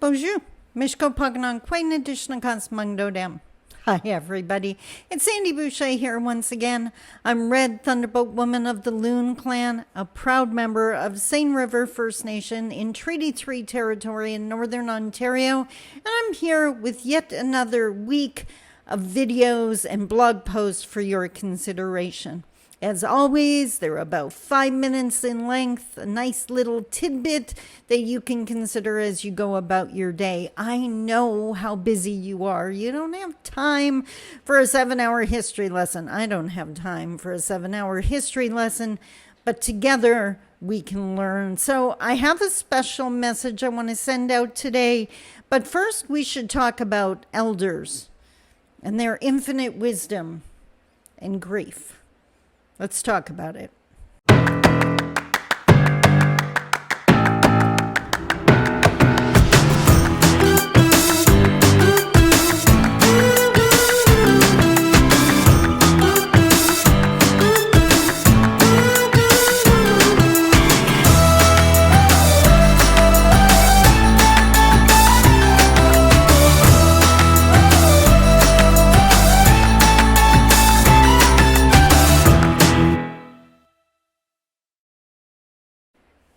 Bonjour. Mishko Paganon, Quain Edition Mungdo Dam. Hi, everybody. It's Sandi Boucher here once again. I'm Red Thunderbolt Woman of the Loon Clan, a proud member of Seine River First Nation in Treaty 3 territory in Northern Ontario. And I'm here with yet another week of videos and blog posts for your consideration. As always, they're about 5 minutes in length, a nice little tidbit that you can consider as you go about your day. I know how busy you are. You don't have time for a 7-hour history lesson. I don't have time for a 7-hour history lesson, but together we can learn. So I have a special message I want to send out today, but first we should talk about elders and their infinite wisdom and grief. Let's talk about it.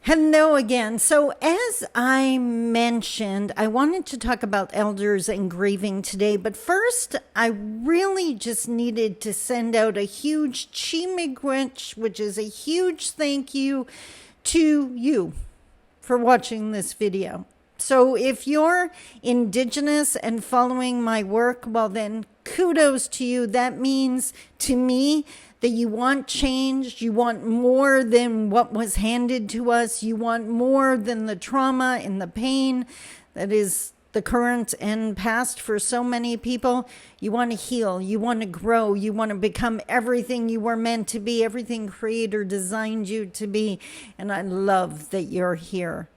Hello again. So as I mentioned, I wanted to talk about elders and grieving today, but first I really just needed to send out a huge chimigwich, which is a huge thank you to you for watching this video. So if you're Indigenous and following my work, well then kudos to you. That means to me that you want change, you want more than what was handed to us, you want more than the trauma and the pain that is the current and past for so many people. You want to heal, you want to grow, you want to become everything you were meant to be, everything Creator designed you to be, and I love that you're here.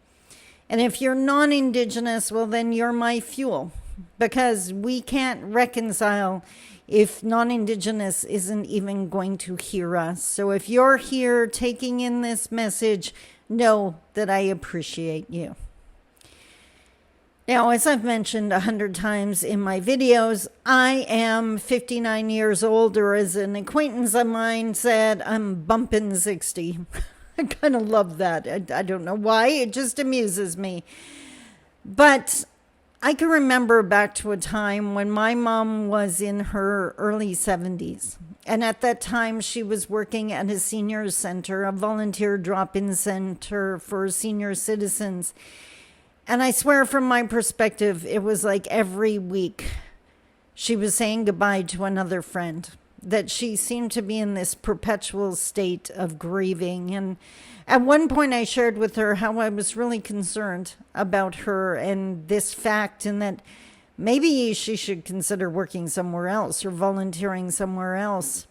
And if you're non-Indigenous, well then you're my fuel, because we can't reconcile if non-Indigenous isn't even going to hear us. So if you're here taking in this message, know that I appreciate you. Now, as I've mentioned 100 times in my videos, I am 59 years old, or as an acquaintance of mine said, I'm bumping 60. I kind of love that. I don't know why. It just amuses me. But I can remember back to a time when my mom was in her early 70s. And at that time, she was working at a senior center, a volunteer drop-in center for senior citizens. And I swear from my perspective, it was like every week she was saying goodbye to another friend, that she seemed to be in this perpetual state of grieving. And at one point I shared with her how I was really concerned about her and this fact, and that maybe she should consider working somewhere else or volunteering somewhere else.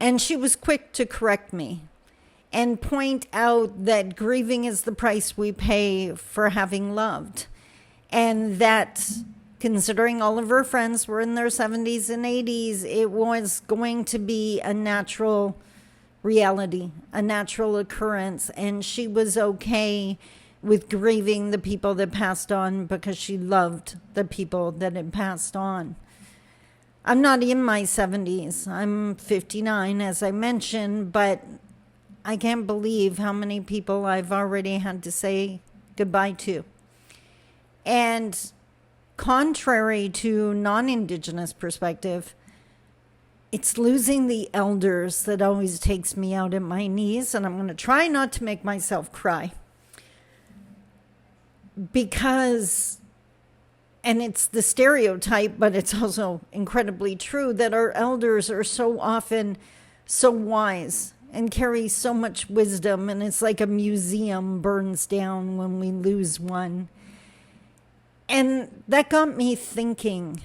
And she was quick to correct me and point out that grieving is the price we pay for having loved, and that considering all of her friends were in their 70s and 80s, it was going to be a natural reality, a natural occurrence. And she was okay with grieving the people that passed on because she loved the people that had passed on. I'm not in my 70s. I'm 59, as I mentioned, but I can't believe how many people I've already had to say goodbye to. And contrary to non-Indigenous perspective, it's losing the elders that always takes me out at my knees, and I'm going to try not to make myself cry. Because, and it's the stereotype, but it's also incredibly true, that our elders are so often so wise and carry so much wisdom, and it's like a museum burns down when we lose one. And that got me thinking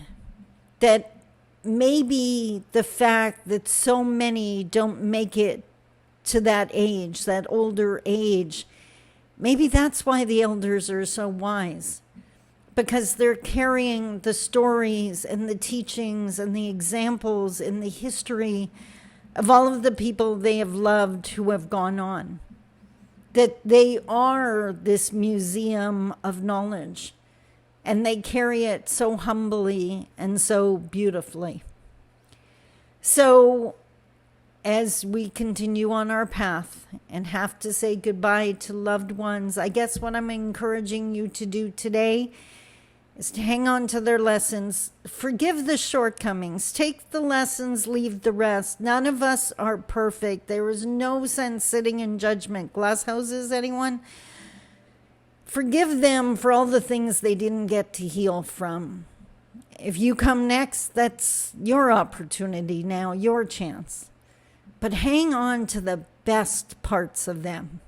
that maybe the fact that so many don't make it to that age, that older age, maybe that's why the elders are so wise, because they're carrying the stories and the teachings and the examples and the history of all of the people they have loved who have gone on. that they are this museum of knowledge, and they carry it so humbly and so beautifully. So as we continue on our path and have to say goodbye to loved ones, I guess what I'm encouraging you to do today is to hang on to their lessons. Forgive the shortcomings. Take the lessons, leave the rest. None of us are perfect. There is no sense sitting in judgment. Glass houses, anyone? Forgive them for all the things they didn't get to heal from. If you come next, that's your opportunity now, your chance. But hang on to the best parts of them.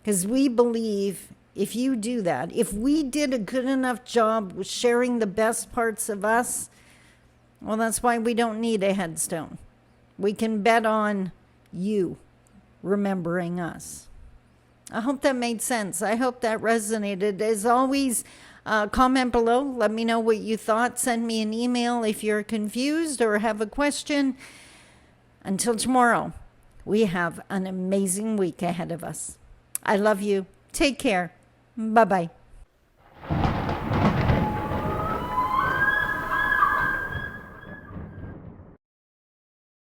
Because we believe if you do that, if we did a good enough job with sharing the best parts of us, well, that's why we don't need a headstone. We can bet on you remembering us. I hope that made sense. I hope that resonated. As always, comment below. Let me know what you thought. Send me an email if you're confused or have a question. Until tomorrow, we have an amazing week ahead of us. I love you. Take care. Bye-bye.